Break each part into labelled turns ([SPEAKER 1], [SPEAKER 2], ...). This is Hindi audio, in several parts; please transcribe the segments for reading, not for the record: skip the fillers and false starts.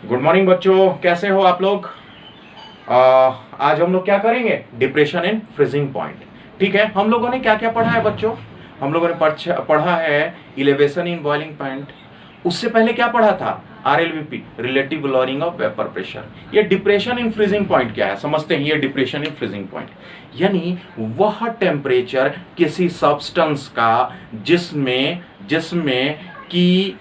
[SPEAKER 1] गुड मॉर्निंग बच्चों, कैसे हो आप लोग। आज हम लोग क्या करेंगे, डिप्रेशन इन फ्रीजिंग पॉइंट। ठीक है, हम लोगों ने क्या क्या पढ़ा है बच्चों। हम लोगों ने पढ़ा है इलेवेशन इन बॉइलिंग पॉइंट। उससे पहले क्या पढ़ा था, RLVP, relative lowering of vapour pressure. ये डिप्रेशन इन फ्रीजिंग पॉइंट क्या है समझते हैं। ये डिप्रेशन इन फ्रीजिंग पॉइंट यानी वह टेम्परेचर किसी सब्सटेंस का जिसमें जिसमें कि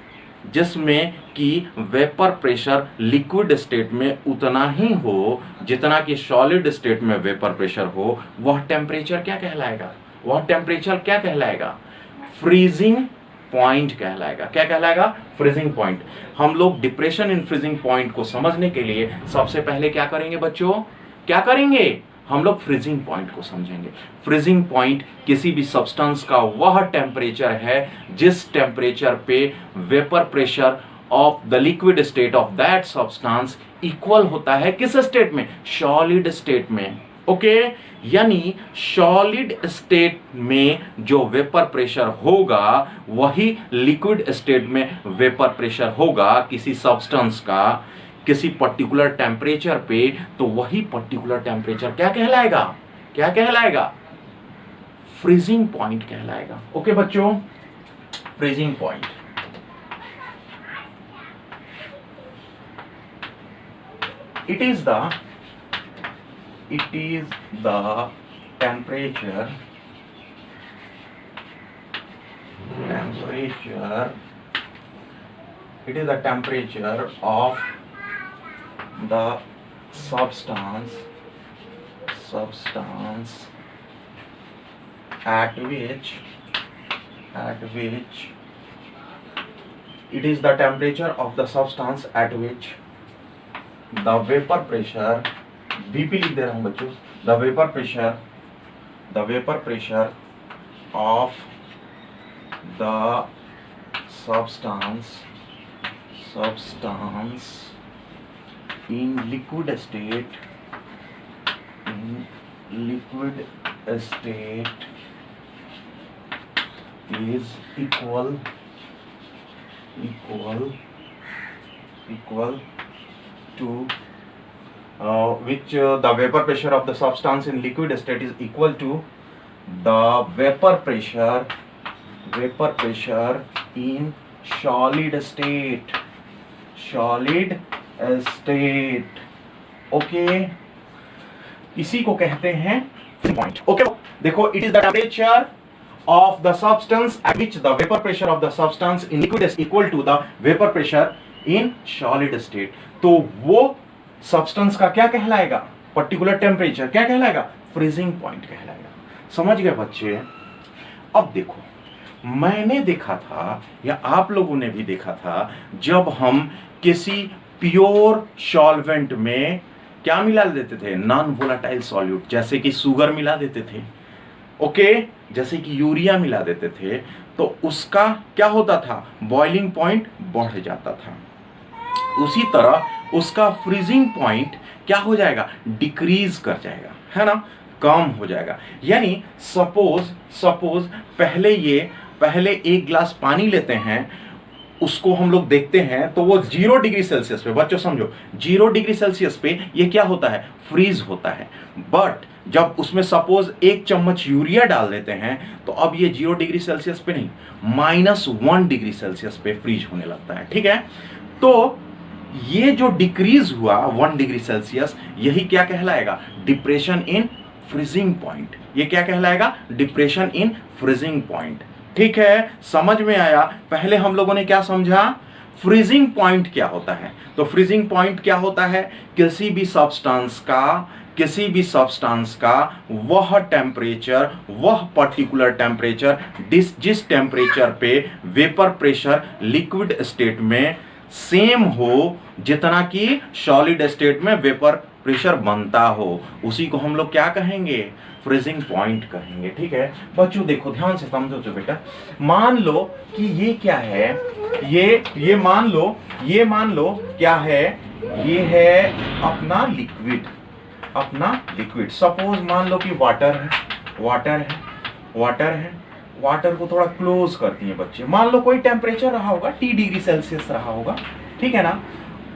[SPEAKER 1] जिसमें कि वेपर प्रेशर लिक्विड स्टेट में उतना ही हो जितना कि सॉलिड स्टेट में वेपर प्रेशर हो, वह टेम्परेचर क्या कहलाएगा, वह टेम्परेचर क्या कहलाएगा, फ्रीजिंग पॉइंट कहलाएगा। क्या कहलाएगा, फ्रीजिंग पॉइंट। हम लोग डिप्रेशन इन फ्रीजिंग पॉइंट को समझने के लिए सबसे पहले क्या करेंगे बच्चों, क्या करेंगे, हम लोग फ्रीजिंग पॉइंट को समझेंगे। फ्रीजिंग पॉइंट किसी भी सब्सटेंस का वह टेम्परेचर है जिस टेम्परेचर पे vapour pressure of the liquid state of that substance equal होता है किस स्टेट में, सॉलिड स्टेट में। ओके, यानी सॉलिड स्टेट में जो वेपर प्रेशर होगा वही लिक्विड स्टेट में वेपर प्रेशर होगा किसी सब्सटेंस का किसी पर्टिकुलर टेम्परेचर पे, तो वही पर्टिकुलर टेम्परेचर क्या कहलाएगा, क्या कहलाएगा, फ्रीजिंग पॉइंट कहलाएगा। ओके बच्चों, freezing point it is the temperature it is the temperature of the substance at which it is the temperature of the substance at which the vapor pressure, VP लिख दे रहा हूं बच्चों, the vapor pressure of the substance in liquid state is equal to the vapor pressure of the substance in liquid state is equal to the vapor pressure in solid state. Okay, इसी को कहते हैं पॉइंट। ओके देखो, it is the temperature of the substance at which the vapor pressure of the substance in liquid is equal to the vapor pressure in solid state। तो वो substance का क्या कहलाएगा, पर्टिकुलर टेम्परेचर क्या कहलाएगा, फ्रीजिंग पॉइंट कहलाएगा। समझ गए बच्चे। अब देखो, मैंने देखा था या आप लोगों ने भी देखा था, जब हम किसी प्योर सॉल्वेंट में क्या मिला देते थे, नॉन वोलेटाइल सॉल्यूट, जैसे कि शुगर मिला देते थे, ओके, जैसे कि यूरिया मिला देते थे, तो उसका क्या होता था, बॉइलिंग पॉइंट बढ़ जाता था। उसी तरह उसका फ्रीजिंग पॉइंट क्या हो जाएगा, डिक्रीज कर जाएगा, है ना, कम हो जाएगा। यानी सपोज पहले एक गिलास पानी लेते हैं, उसको हम लोग देखते हैं तो वो 0 डिग्री सेल्सियस पे, बच्चों समझो, 0 डिग्री सेल्सियस पे ये क्या होता है, फ्रीज होता है। बट जब उसमें सपोज 1 चम्मच यूरिया डाल देते हैं तो अब ये 0 डिग्री सेल्सियस पे नहीं, -1 डिग्री सेल्सियस पे फ्रीज होने लगता है। ठीक है, तो ये जो डिक्रीज हुआ 1 डिग्री सेल्सियस, यही क्या कहलाएगा, डिप्रेशन इन फ्रीजिंग पॉइंट। ये क्या कहलाएगा, डिप्रेशन इन फ्रीजिंग पॉइंट। ठीक है, समझ में आया। पहले हम लोगों ने क्या समझा, फ्रीजिंग पॉइंट क्या होता है। तो फ्रीजिंग पॉइंट क्या होता है, किसी भी सब्सटेंस का वह टेम्परेचर, वह पर्टिकुलर टेम्परेचर जिस टेम्परेचर पे वेपर प्रेशर लिक्विड स्टेट में सेम हो जितना कि सॉलिड स्टेट में वेपर प्रेशर बनता हो, उसी को हम लोग क्या कहेंगे, फ्रीजिंग पॉइंट कहेंगे। ठीक है बच्चों, देखो ध्यान से समझो तो बेटा, मान लो कि ये क्या है, ये मान लो क्या है, ये है अपना लिक्विड। सपोज मान लो कि वाटर है। वाटर को थोड़ा क्लोज करती है बच्चे, मान लो कोई टेम्परेचर रहा होगा T डिग्री सेल्सियस रहा होगा, ठीक है ना।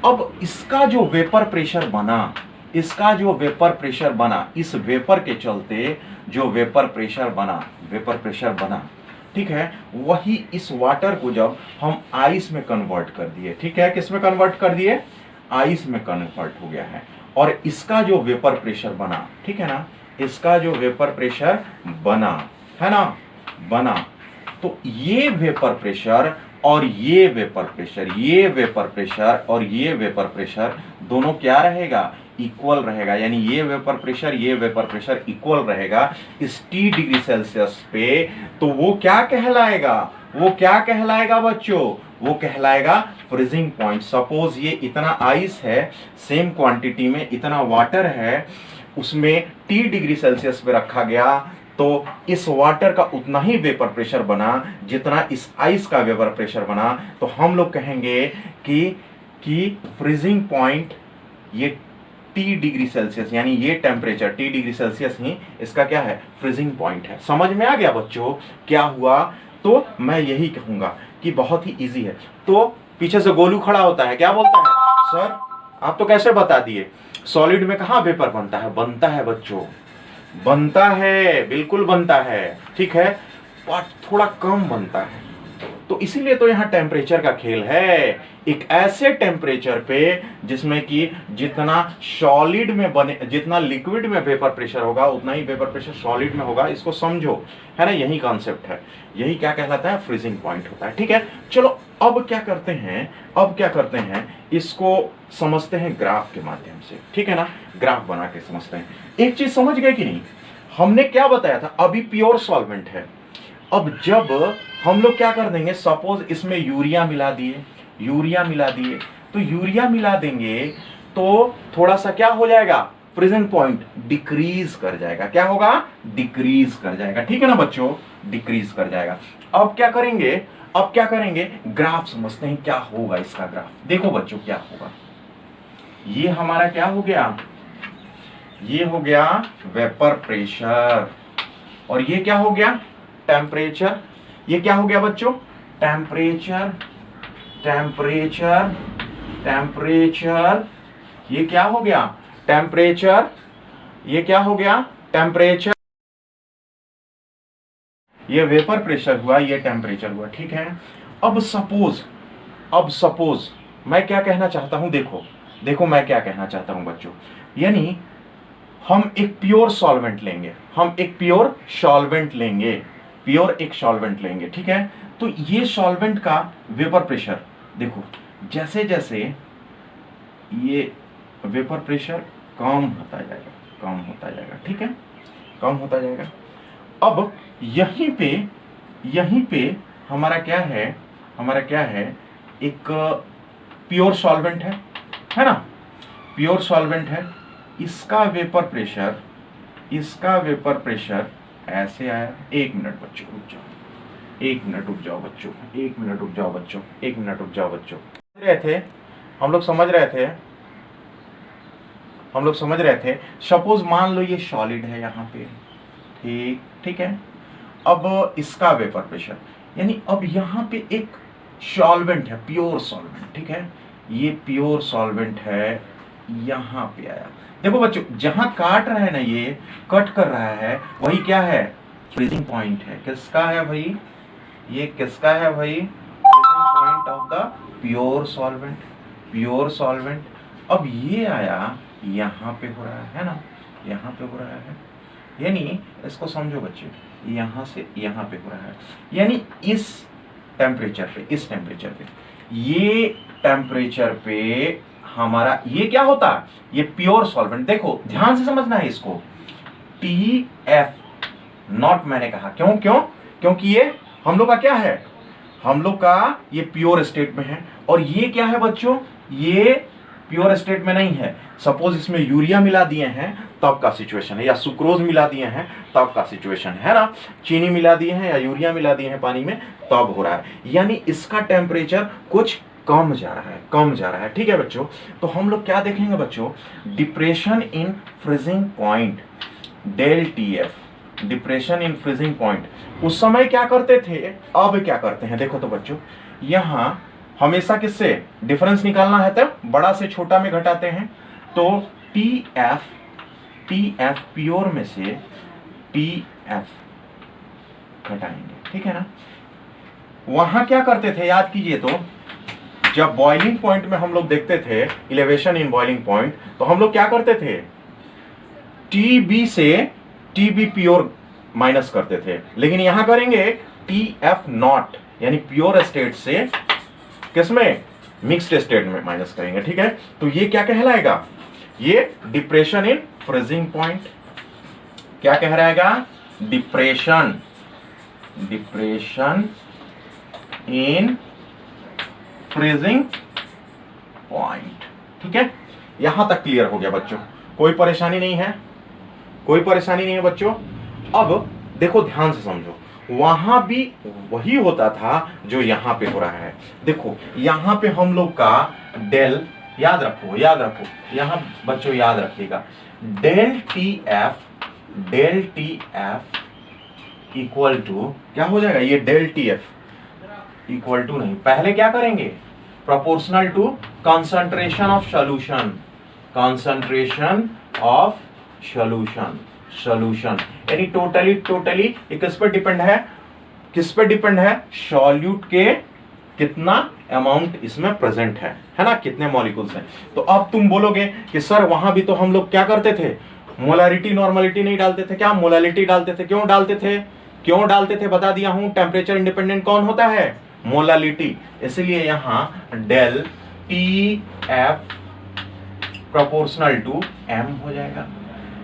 [SPEAKER 1] अब इसका जो वेपर प्रेशर बना, इसका जो वेपर प्रेशर बना, इस वेपर के चलते जो वेपर प्रेशर बना, ठीक है, वही इस वाटर को जब हम आइस में कन्वर्ट कर दिए, ठीक है, किस में कन्वर्ट कर दिए, आइस में कन्वर्ट हो गया है, और इसका जो वेपर प्रेशर बना, ठीक है ना, इसका जो वेपर प्रेशर बना है ना, बना, तो ये वेपर प्रेशर और ये वेपर प्रेशर, ये वेपर प्रेशर और ये वेपर प्रेशर दोनों क्या रहेगा, इक्वल रहेगा, यानी ये वेपर प्रेशर इक्वल रहेगा इस T डिग्री सेल्सियस पे, तो वो क्या कहलाएगा, वो क्या कहलाएगा बच्चों, वो कहलाएगा फ्रीजिंग पॉइंट। सपोज ये इतना आइस है, सेम क्वांटिटी में इतना वाटर है, उसमें T डिग्री सेल्सियस पे रखा गया, तो इस वाटर का उतना ही वेपर प्रेशर बना जितना इस आइस का वेपर प्रेशर बना, तो हम लोग कहेंगे कि फ्रीजिंग पॉइंट ये T डिग्री सेल्सियस, यानी ये टेम्परेचर T डिग्री सेल्सियस ही इसका क्या है, फ्रीजिंग पॉइंट है। समझ में आ गया बच्चों क्या हुआ? तो मैं यही कहूंगा कि बहुत ही इजी है। तो पीछे से गोलू खड़ा होता है, क्या बोलता है, सर आप तो कैसे बता दिए, सॉलिड में कहां वेपर बनता है? बनता है बच्चों, बनता है, बिल्कुल बनता है, ठीक है, पर थोड़ा कम बनता है। तो इसीलिए तो यहाँ टेम्परेचर का खेल है, एक ऐसे टेम्परेचर पे जिसमें कि जितना सॉलिड में बने, जितना लिक्विड में वेपर प्रेशर होगा उतना ही वेपर प्रेशर सॉलिड में होगा, इसको समझो, है ना, यही कॉन्सेप्ट है, यही क्या कहलाता है, फ्रीजिंग पॉइंट होता है, ठीक है। चलो अब क्या करते हैं, इसको समझते हैं ग्राफ के माध्यम से, ठीक है ना, ग्राफ बना के समझते हैं। एक चीज समझ गए कि नहीं, हमने क्या बताया था, अभी प्योर सॉल्वेंट है, अब जब हम लोग क्या कर देंगे, सपोज इसमें यूरिया मिला दिए, तो यूरिया मिला देंगे तो थोड़ा सा क्या हो जाएगा, फ्रीजिंग पॉइंट डिक्रीज कर जाएगा, क्या होगा, डिक्रीज कर जाएगा, ठीक है ना बच्चों, डिक्रीज कर जाएगा। अब क्या करेंगे, ग्राफ समझते हैं क्या होगा इसका ग्राफ। देखो बच्चों क्या होगा, ये हमारा क्या हो गया, ये हो गया वेपर प्रेशर, और ये क्या हो गया, टेम्परेचर। ये क्या हो गया बच्चों, टेम्परेचर, ये क्या हो गया, टेम्परेचर, ये क्या हो गया, टेम्परेचर, ये वेपर प्रेशर हुआ, ये टेम्परेचर हुआ, ठीक है। अब सपोज मैं क्या कहना चाहता हूं, देखो मैं क्या कहना चाहता हूं बच्चों, यानी हम एक प्योर सॉल्वेंट लेंगे, ठीक है। तो ये सॉल्वेंट का वेपर प्रेशर देखो, जैसे जैसे ये वेपर प्रेशर कम होता जाएगा, ठीक है, कम होता जाएगा। अब यहीं पे हमारा क्या है, एक प्योर सॉल्वेंट है ना, प्योर सॉल्वेंट है, इसका वेपर प्रेशर ऐसे आया। एक मिनट बच्चों रुक जाओ बच्चों, हम लोग समझ रहे थे, सपोज मान लो ये सॉलिड है यहाँ पे, ठीक है। अब इसका वेपर प्रेशर, यानी अब यहाँ पे एक सॉल्वेंट है, प्योर सॉल्वेंट, ठीक है, ये प्योर सॉल्वेंट है, यहाँ पे आया। देखो बच्चों, जहां काट रहा है ना, ये कट कर रहा है, वही क्या है, फ्रीजिंग पॉइंट है। किसका है भाई, ये किसका है भाई, freezing point of the pure solvent. अब ये आया, यहाँ पे हो रहा है ना, यहाँ पे हो रहा है, यानी इसको समझो बच्चे, यहाँ से यहाँ पे हो रहा है, यानी इस टेम्परेचर पे, ये टेम्परेचर पे हमारा ये क्या होता है, ये प्योर सॉल्वेंट। देखो ध्यान से समझना है इसको, TF नॉट मैंने कहा, क्योंकि ये हम लोग का क्या है, हम लोग का ये प्योर स्टेट में है, और ये क्या है बच्चों, ये प्योर स्टेट में नहीं है। सपोज इसमें यूरिया मिला दिए हैं तब का सिचुएशन है, या सुक्रोज मिला दिए हैं तब का सिचुएशन है ना, चीनी मिला दिए हैं या यूरिया मिला दिए हैं पानी में, तब हो रहा है, यानी इसका टेम्परेचर कुछ कम जा रहा है, ठीक है बच्चों। तो हम लोग क्या देखेंगे बच्चों, depression in freezing point, del TF, depression in freezing point. उस समय क्या करते थे, अब क्या करते हैं, देखो तो बच्चों, यहाँ हमेशा किससे डिफरेंस निकालना है तो बड़ा से छोटा में घटाते हैं। तो टीएफ प्योर में से टीएफ घटाएंगे, ठीक है ना। वहां क्या करते थे याद कीजिए, तो जब बॉइलिंग पॉइंट में हम लोग देखते थे इलेवेशन इन बॉइलिंग पॉइंट, तो हम लोग क्या करते थे, टीबी से टीबी प्योर माइनस करते थे। लेकिन यहां करेंगे टीएफ नॉट यानी प्योर स्टेट से किसमें मिक्स्ड स्टेट में माइनस करेंगे, ठीक है। तो ये क्या कहलाएगा, ये डिप्रेशन इन फ्रीजिंग पॉइंट। क्या कहलाएगा, डिप्रेशन इन फ्रीजिंग पॉइंट, ठीक है। यहां तक क्लियर हो गया बच्चों, कोई परेशानी नहीं है, कोई परेशानी नहीं है बच्चों। अब देखो ध्यान से समझो, वहां भी वही होता था जो यहां पे हो रहा है। देखो यहां पे हम लोग का डेल, याद रखो यहां बच्चों याद रखिएगा, del T F equal to क्या हो जाएगा, ये del T F equal to नहीं, पहले क्या करेंगे, proportional to concentration of solution यानी टोटली किस पर डिपेंड है, सॉल्यूट के कितना अमाउंट इसमें प्रेजेंट है ना, कितने मॉलिक्यूल्स हैं। तो अब तुम बोलोगे कि सर वहां भी तो हम लोग क्या करते थे, मोलारिटी नॉर्मलिटी नहीं डालते थे, क्या मोलारिटी डालते थे। क्यों डालते थे बता दिया हूं, टेम्परेचर इंडिपेंडेंट कौन होता है, मोलालिटी। इसलिए यहां del T F proportional to M हो जाएगा।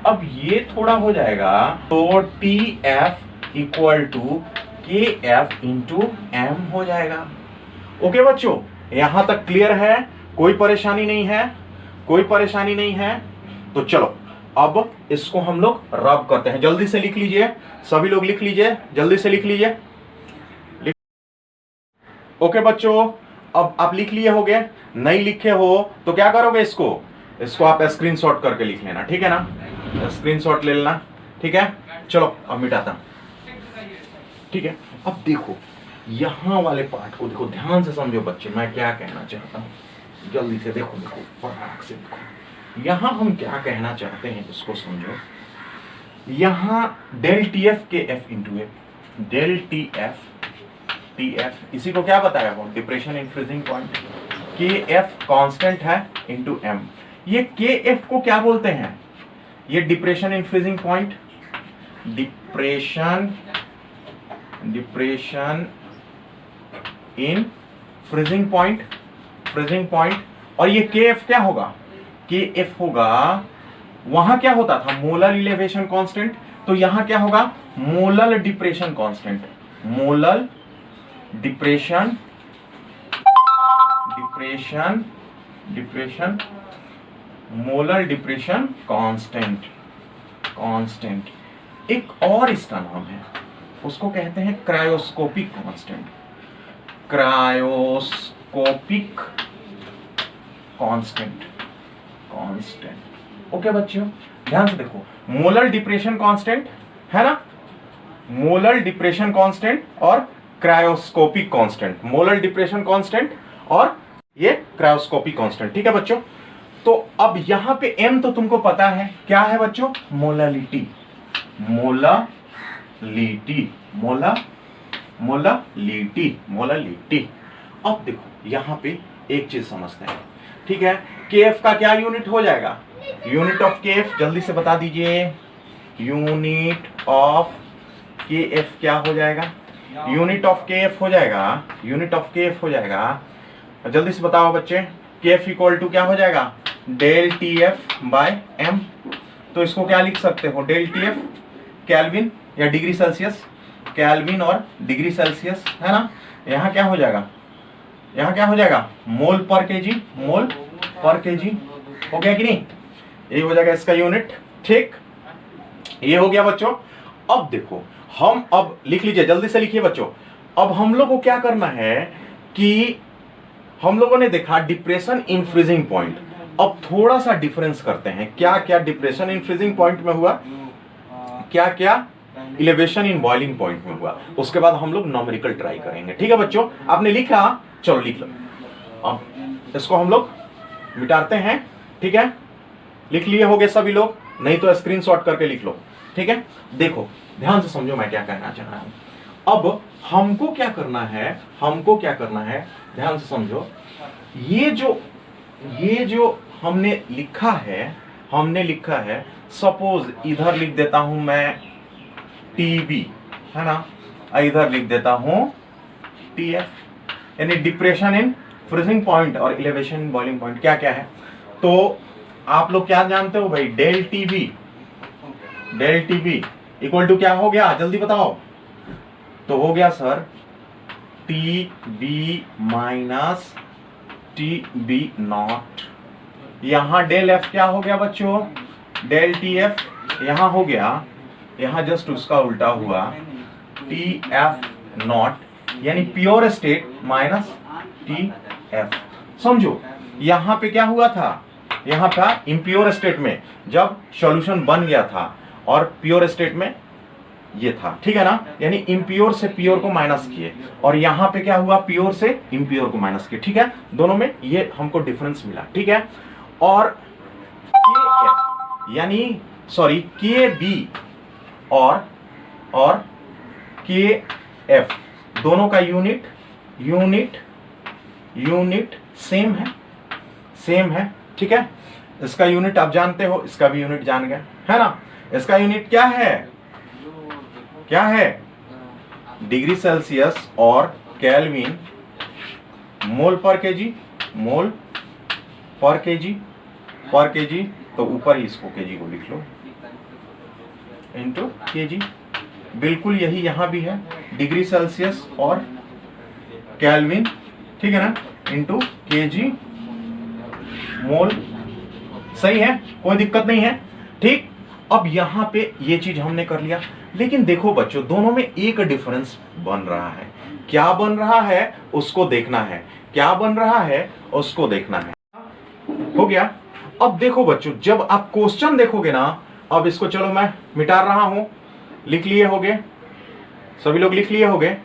[SPEAKER 1] अब ये थोड़ा हो जाएगा, तो T F equal to K F into M हो जाएगा। ओके बच्चों, यहां तक क्लियर है, कोई परेशानी नहीं है। तो चलो अब इसको हम लोग रब करते हैं, जल्दी से लिख लीजिए, सभी लोग लिख लीजिए, जल्दी से लिख लीजिए। ओके बच्चों, अब आप लिख लिए होगे, नहीं लिखे हो तो क्या करोगे, इसको आप स्क्रीनशॉट करके लिख लेना, ठीक है ना, स्क्रीनशॉट ले लेना, ठीक है। चलो अब मिटाता हूं, ठीक है। अब देखो यहां वाले पार्ट को देखो, ध्यान से समझो बच्चे, मैं क्या कहना चाहता हूं, जल्दी से देखो फटाक से देखो, यहां हम क्या कहना चाहते हैं इसको समझो। यहां डेल टी एफ के एफ इंटू ए, डेल टी एफ इसी को क्या बताया वो, डिप्रेशन इन फ्रीजिंग पॉइंट। के एफ कांस्टेंट है इंटू एम, ये के एफ को क्या बोलते हैं, ये depression in freezing point, depression in freezing point. और ये के एफ क्या होगा, के एफ होगा, वहां क्या होता था, मोलर इलेवेशन कांस्टेंट, तो यहां क्या होगा, molar depression constant, molar depression molar depression constant. एक और इसका नाम है, उसको कहते हैं क्रायोस्कोपिक कांस्टेंट। ओके बच्चों, ध्यान से देखो, मोलर डिप्रेशन कांस्टेंट है ना, मोलर डिप्रेशन कांस्टेंट और cryoscopic constant, molar depression constant और ये क्रायोस्कोपिक कांस्टेंट, ठीक है बच्चों। तो अब यहां पे m तो तुमको पता है क्या है बच्चों, मोलालिटी। अब देखो यहां पे एक चीज समझते हैं, ठीक है। केएफ का क्या यूनिट हो जाएगा, यूनिट ऑफ केएफ जल्दी से बता दीजिए, यूनिट ऑफ केएफ क्या हो जाएगा, यूनिट ऑफ केएफ हो जाएगा, जल्दी से बताओ बच्चे, केएफ इक्वल टू क्या हो जाएगा, del T F by M. तो इसको क्या लिख सकते हो, डेल टी एफ केल्विन या डिग्री सेल्सियस, केल्विन और डिग्री सेल्सियस है ना। यहाँ क्या हो जाएगा, मोल पर केजी, हो गया कि नहीं, यही हो जाएगा इसका यूनिट, ठीक, ये हो गया बच्चों। अब देखो हम, अब लिख लीजिए, जल्दी से लिखिए बच्चों। अब हम लोग को क्या करना है कि हम लोगों ने देखा डिप्रेशन इन फ्रीजिंग पॉइंट, अब थोड़ा सा डिफरेंस करते हैं, क्या क्या डिप्रेशन इन फ्रीजिंग पॉइंट में हुआ, क्या क्या इलेवेशन इन बॉइलिंग पॉइंट में हुआ, उसके बाद हम लोग न्यूमेरिकल ट्राई करेंगे, ठीक है बच्चों। आपने लिखा, चलो लिख लो, अब इसको हम लोग मिटाते हैं, ठीक है। लिख लिए होगे सभी लोग, नहीं तो स्क्रीनशॉट करके लिख लो, ठीक है। देखो ध्यान से समझो मैं क्या कहना चाह रहा हूं। अब हमको क्या करना है, हमको क्या करना है, ध्यान से समझो। ये जो हमने लिखा है, सपोज इधर लिख देता हूं मैं टीबी, है ना, इधर लिख देता हूं टीएफ, यानी डिप्रेशन इन फ्रीजिंग पॉइंट और इलेवेशन इन बॉइलिंग पॉइंट क्या क्या है। तो आप लोग क्या जानते हो भाई, डेल टीबी इक्वल टू क्या हो गया, जल्दी बताओ। तो हो गया sir T B minus T B naught. यहां डेल एफ क्या हो गया बच्चों, डेल टी एफ, यहां हो गया, यहां जस्ट उसका उल्टा हुआ टी एफ नॉट, यानी pure state minus T F. समझो यहां पे क्या हुआ था, यहां था इम्प्योर स्टेट में जब सॉल्यूशन बन गया था, और प्योर स्टेट में ये था, ठीक है ना, यानी इम्प्योर से प्योर को माइनस किए, और यहां पे क्या हुआ, प्योर से इम्प्योर को माइनस किए, ठीक है। दोनों में ये हमको डिफरेंस मिला, ठीक है। और के एफ यानी सॉरी के बी और के एफ दोनों का यूनिट सेम है, ठीक है। इसका यूनिट आप जानते हो, इसका भी यूनिट जान गए, है ना। इसका यूनिट क्या है, डिग्री सेल्सियस और केल्विन मोल पर केजी, तो ऊपर ही इसको केजी को लिख लो इनटू केजी। बिल्कुल यही यहां भी है, डिग्री सेल्सियस और केल्विन, ठीक है ना, इनटू केजी मोल। सही है, कोई दिक्कत नहीं है, ठीक। अब यहां पे ये चीज हमने कर लिया, लेकिन देखो बच्चों दोनों में एक डिफरेंस बन रहा है। क्या बन रहा है उसको देखना है, हो गया। अब देखो बच्चों जब आप क्वेश्चन देखोगे ना, अब इसको चलो मैं मिटा रहा हूं, लिख लिए होगे सभी लोग, लिख लिए होगे।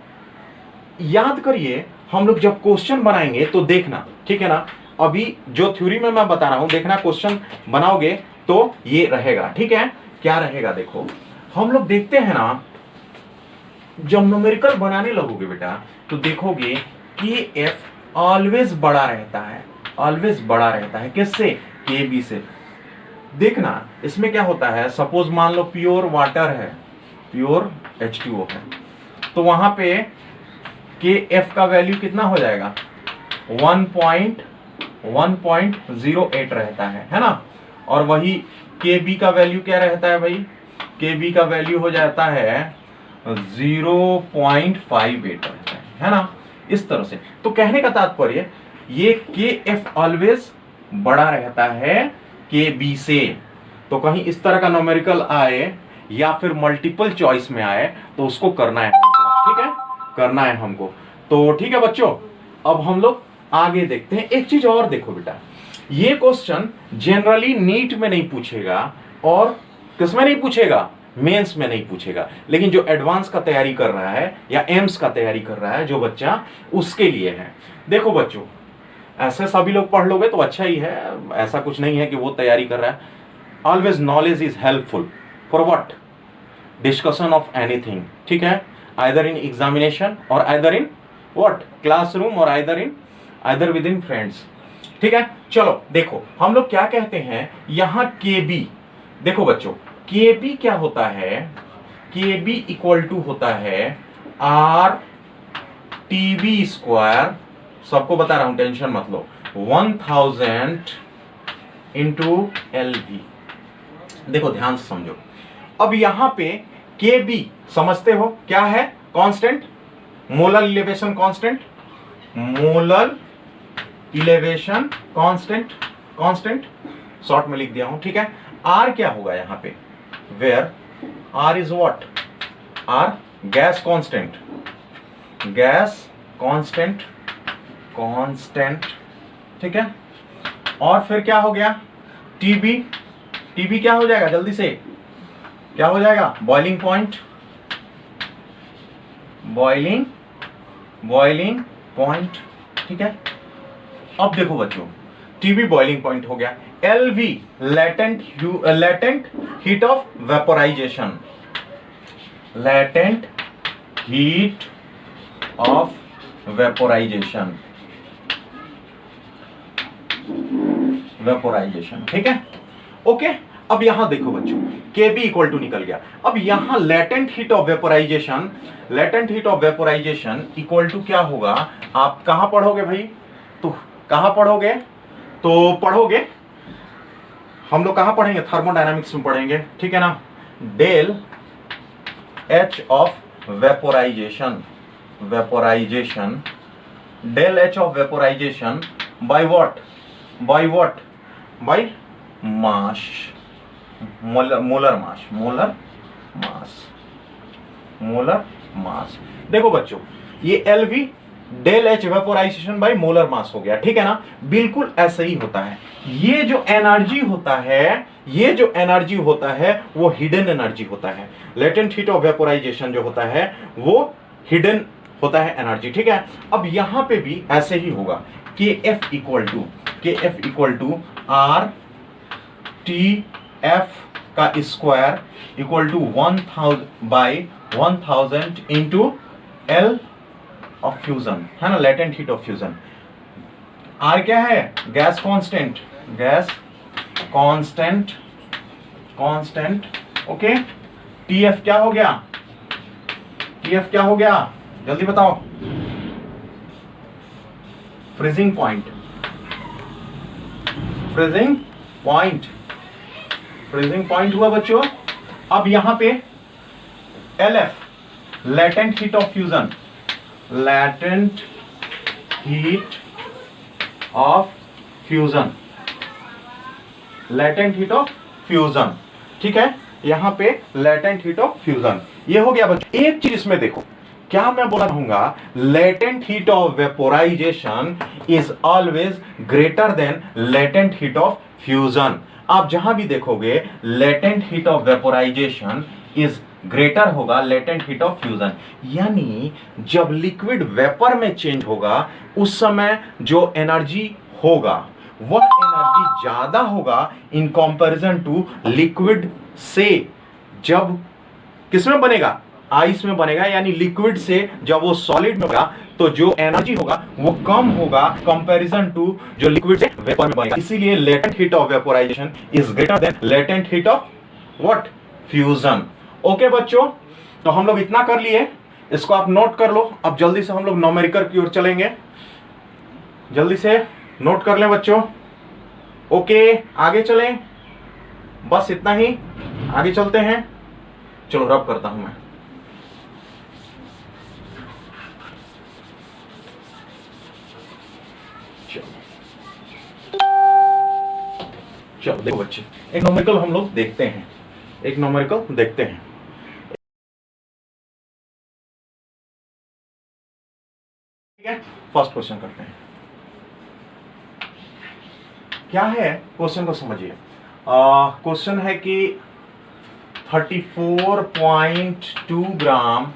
[SPEAKER 1] याद करिए हम लोग जब क्वेश्चन बनाएंगे तो देखना, ठीक है ना। अभी जो थ्योरी में मैं बता रहा हूं, देखना क्वेश्चन बनाओगे तो ये रहेगा, ठीक है। क्या रहेगा देखो, हम लोग देखते हैं ना, जब न्यूमेरिकल बनाने लगोगे बेटा तो देखोगे कि एफ ऑलवेज बड़ा रहता है, किससे, के बी से। देखना इसमें क्या होता है, सपोज मान लो प्योर वाटर है, प्योर H2O है, तो वहां पे के एफ का वैल्यू कितना हो जाएगा, 1.08 रहता है ना। और वही के बी का वैल्यू क्या रहता है भाई, के बी का वैल्यू हो जाता है 0.58 रहता है ना, इस तरह से। तो कहने का तात्पर्य ये के एफ ऑलवेज बड़ा रहता है के बी से। तो कहीं इस तरह का न्यूमेरिकल आए या फिर मल्टीपल चॉइस में आए तो उसको करना है हमको, ठीक है, करना है हमको। तो ठीक है बच्चों, अब हम लोग आगे देखते हैं। एक चीज और देखो बेटा, ये क्वेश्चन जनरली नीट में नहीं पूछेगा, और किसमें नहीं पूछेगा, मेंस में नहीं पूछेगा, लेकिन जो एडवांस का तैयारी कर रहा है या एम्स का तैयारी कर रहा है जो बच्चा, उसके लिए है। देखो बच्चों ऐसे सभी लोग पढ़ लोगे तो अच्छा ही है, ऐसा कुछ नहीं है कि वो तैयारी कर रहा है। Always knowledge is helpful for what, discussion of anything, ठीक है, आइदर इन एग्जामिनेशन और आइदर इन व्हाट क्लासरूम, और आइदर विद इन फ्रेंड्स, ठीक है। चलो देखो हम लोग क्या कहते हैं यहां के बी, देखो बच्चों के बी क्या होता है, के बी इक्वल टू होता है आर टी बी स्क्वायर, सबको बता रहा हूं टेंशन मत लो, 1000 इंटू एल बी। देखो ध्यान से समझो, अब यहां पे के बी समझते हो क्या है, constant, molar elevation constant, constant short में लिख दिया हूं, ठीक है। आर क्या होगा यहां पे, where R is what, R gas constant, ठीक है। और फिर क्या हो गया, टीबी क्या हो जाएगा, जल्दी से क्या हो जाएगा, बॉइलिंग पॉइंट, ठीक है। अब देखो बच्चों, टीबी बॉइलिंग पॉइंट हो गया, LV latent heat of vaporisation, latent heat of vaporisation, ठीक है। ओके, अब यहां देखो बच्चों, Kb इक्वल टू निकल गया। अब यहां latent heat of vaporisation, equal to क्या होगा, आप कहां पढ़ोगे भाई, तो कहां पढ़ोगे, तो पढ़ोगे, हम लोग कहां पढ़ेंगे, थर्मोडायनामिक्स में पढ़ेंगे, ठीक है ना। Del H of vaporisation, del H of vaporisation by what, by mass, molar mass. देखो बच्चों, ये LV del H vaporisation by molar mass हो गया, ठीक है ना। बिल्कुल ऐसा ही होता है। ये जो एनर्जी होता है वो हिडन एनर्जी होता है। लेटेंट हीट ऑफ वेपोराइजेशन जो होता है वो हिडन होता है एनर्जी, ठीक है। अब यहां पे भी ऐसे ही होगा, KF equal to R T F का square equal to 1000 into L of fusion, है ना, latent heat of fusion. R क्या है, गैस कांस्टेंट, ओके। टीएफ क्या हो गया, जल्दी बताओ, फ्रीजिंग पॉइंट हुआ बच्चों। अब यहां पे LF latent heat of fusion, ठीक है। यहां पे लेटेंट हीट ऑफ फ्यूजन, ये हो गया बच्चों। एक चीज इसमें देखो, क्या मैं बोला रहूंगा, latent heat of vaporisation is always greater than latent heat of fusion. आप जहां भी देखोगे latent heat of vaporisation is greater होगा लेटेंट हीट ऑफ फ्यूजन, यानी जब लिक्विड वेपर में चेंज होगा उस समय जो एनर्जी होगा वह एनर्जी ज्यादा होगा इन कंपैरिजन टू लिक्विड से जब किसमें बनेगा, आइस में बनेगा, यानी लिक्विड से जब वो सॉलिड में होगा तो जो एनर्जी होगा वो कम होगा कंपैरिजन टू जो लिक्विड से वेपर में बनेगा। इसीलिए latent heat of vaporisation is greater than latent heat of what, fusion. Okay बच्चों, तो हम लोग इतना कर लिए, इसको आप नोट कर लो। अब जल्दी से हम लोग न्यूमेरिकल की ओर चलेंगे, जल्दी से नोट कर लें बच्चों। ओके, आगे चलें, बस इतना ही, आगे चलते हैं। चलो रब करता हूं मैं। चलो देखो बच्चे, एक न्यूमेरिकल हम लोग देखते हैं, ठीक है। फर्स्ट क्वेश्चन करते हैं, क्या है क्वेश्चन को समझिए। क्वेश्चन है कि 34.2 ग्राम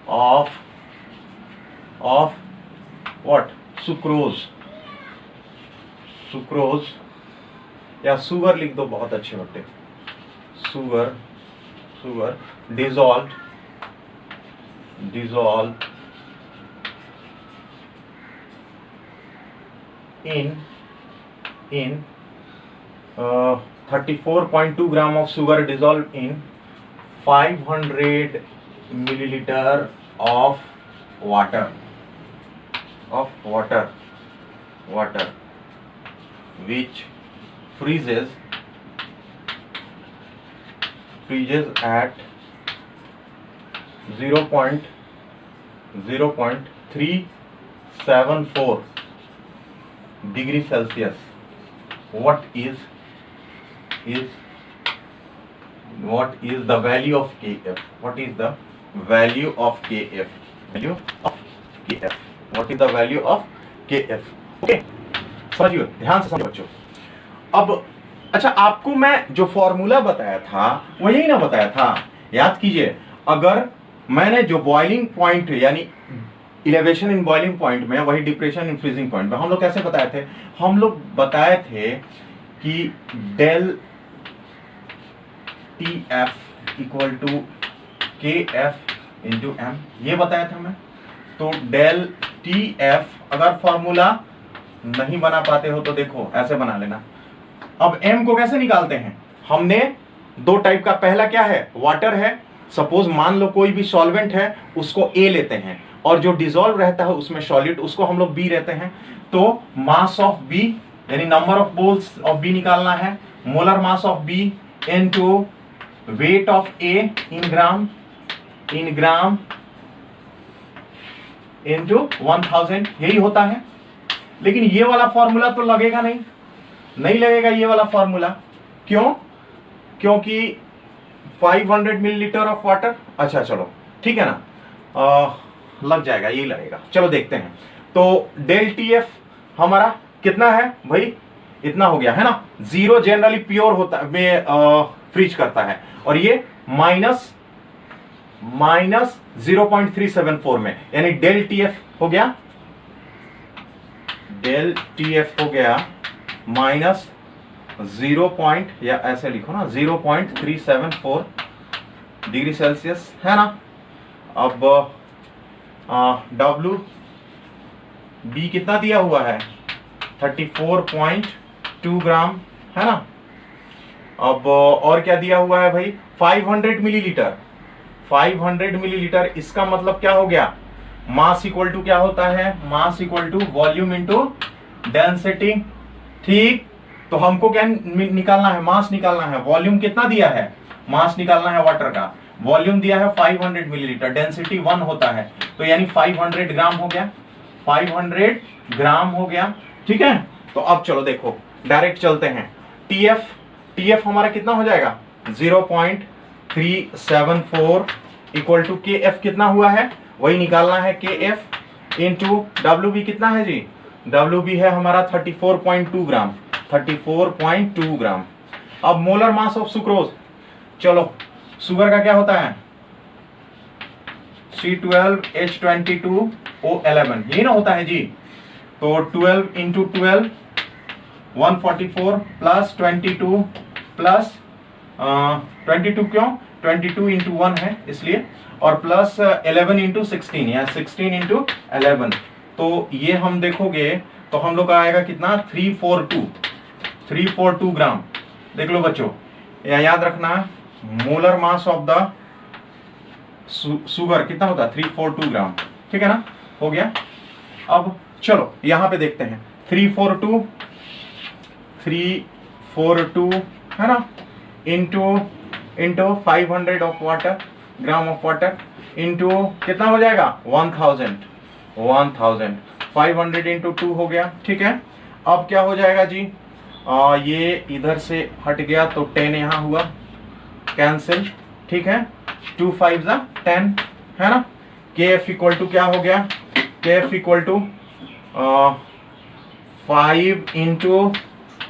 [SPEAKER 1] ऑफ व्हाट, सुक्रोज या सुगर लिख दो, बहुत अच्छे होते, sugar dissolve in 34.2 gram of sugar dissolved in 500 milliliter of water which freezes at 0.374 degree Celsius. What is the value of Kf? What is the value of Kf? What is the value of Kf? Okay, समझिए, ध्यान से समझिए बच्चों। अब अच्छा, आपको मैं जो फॉर्मूला बताया था वो यही ना बताया था, याद कीजिए। अगर मैंने जो बॉइलिंग पॉइंट यानी इलेवेशन इन बॉइलिंग पॉइंट में, वही डिप्रेशन इन फ्रीजिंग पॉइंट में। हम लोग कैसे बताए थे? हम लोग बताए थे कि del T F equal to K F into M, ये बताया था मैं। तो डेल टी एफ, अगर फॉर्मूला नहीं बना पाते हो तो देखो ऐसे बना लेना। अब एम को कैसे निकालते हैं? हमने दो टाइप का, पहला क्या है? वाटर है। सपोज मान लो कोई भी सॉल्वेंट है, उसको ए लेते हैं, और जो डिसॉल्व रहता है उसमें सॉलिड, उसको हम लोग बी रहते हैं। तो मास ऑफ बी यानी number of moles of B निकालना है, molar mass of B into weight of A in gram into 1000, यही होता है। लेकिन ये वाला फॉर्मूला तो लगेगा नहीं लगेगा ये वाला फॉर्मूला। क्यों? क्योंकि 500 मिलीलीटर ऑफ वाटर, अच्छा चलो ठीक है ना, लग जाएगा, यही लगेगा। चलो देखते हैं। तो डेल टी एफ हमारा कितना है भाई? इतना हो गया है ना। जीरो जनरली प्योर होता में फ्रीज करता है, और ये माइनस 0.374 में, यानी डेल टी एफ हो गया, डेल टी एफ हो गया माइनस 0. या ऐसे लिखो ना 0.374 डिग्री सेल्सियस है ना। अब डब्ल्यू बी कितना दिया हुआ है? 34.2 ग्राम है ना। अब और क्या दिया हुआ है भाई? 500 मिलीलीटर। 500 मिलीलीटर, इसका मतलब क्या हो गया? मास इक्वल टू क्या होता है? Mass equal to volume into density. ठीक, तो हमको क्या निकालना है? मास निकालना है। वॉल्यूम कितना दिया है? मास निकालना है वाटर का। वॉल्यूम दिया है 500 मिलीलीटर, डेंसिटी 1 होता है, तो यानी 500 ग्राम हो गया। 500 ग्राम हो गया, ठीक है। तो अब चलो देखो, डायरेक्ट चलते हैं। टीएफ हमारा कितना हो जाएगा? 0.374 इक्वल टू के एफ कितना हुआ है? वही निकालना है, के एफ इंटू डब्ल्यू बी कितना है जी? डब्ल्यू बी है हमारा 34.2 ग्राम। 34.2 ग्राम। अब मोलर मास ऑफ सुक्रोज, चलो शुगर का क्या होता है? C12H22O11, यही ना होता है जी। तो 12 इंटू 12 144 प्लस 22 प्लस 22, क्यों? 22 इंटू 1 है इसलिए, और प्लस 11 इंटू 16 या 16 इंटू 11। तो ये हम देखोगे तो हम लोग का आएगा कितना? 342 ग्राम। देख लो बच्चों, याद रखना, molar mass of the sugar कितना होता है? 342 ग्राम, ठीक है ना। हो गया। अब चलो यहां पे देखते हैं, 342 है ना, into 500 of water, gram of water, into कितना हो जाएगा? 1000। 500 इंटू 2 हो गया, ठीक है। अब क्या हो जाएगा जी? ये इधर से हट गया तो 10 यहाँ हुआ, कैंसिल, ठीक है। 2 5 10 है ना। के एफ इक्वल टू क्या हो गया? के एफ इक्वल टू 5 इंटू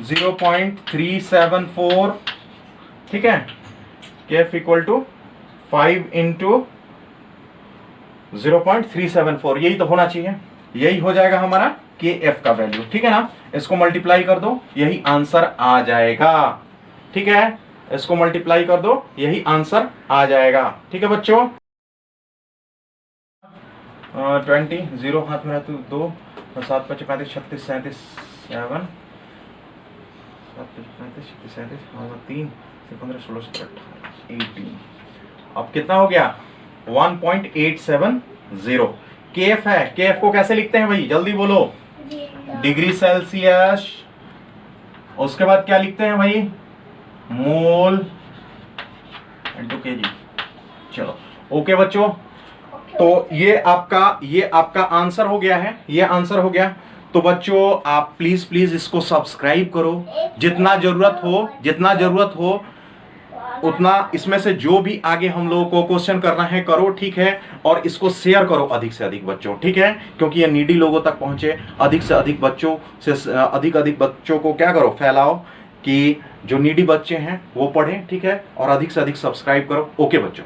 [SPEAKER 1] 0.374, ठीक है। के एफ इक्वल टू 5 इंटू 0.374, यही तो होना चाहिए, यही हो जाएगा हमारा के एफ का वैल्यू, ठीक है ना। इसको मल्टीप्लाई कर दो, यही आंसर आ जाएगा, ठीक है। इसको मल्टीप्लाई कर दो, यही आंसर आ जाएगा, ठीक है बच्चों। 20 0 हाथ में रहते 2 7 5 35 36 37 7 7 35 36 37 3 15 16 17 18। अब कितना हो गया? 1.870 के एफ है। के एफ को कैसे लिखते हैं भाई? जल्दी बोलो। Degree Celsius. उसके बाद क्या लिखते हैं भाई? Mole into KG. चलो ओके बच्चों, तो ये आपका आंसर हो गया है, ये आंसर हो गया। तो बच्चों आप प्लीज इसको सब्सक्राइब करो, जितना जरूरत हो उतना, इसमें से जो भी आगे हम लोगों को क्वेश्चन करना है करो, ठीक है। और इसको शेयर करो अधिक से अधिक बच्चों, ठीक है, क्योंकि ये नीडी लोगों तक पहुंचे। अधिक से अधिक बच्चों से अधिक बच्चों को क्या करो? फैलाओ, कि जो नीडी बच्चे हैं वो पढ़ें, ठीक है। और अधिक से अधिक सब्सक्राइब करो। ओके बच्चों।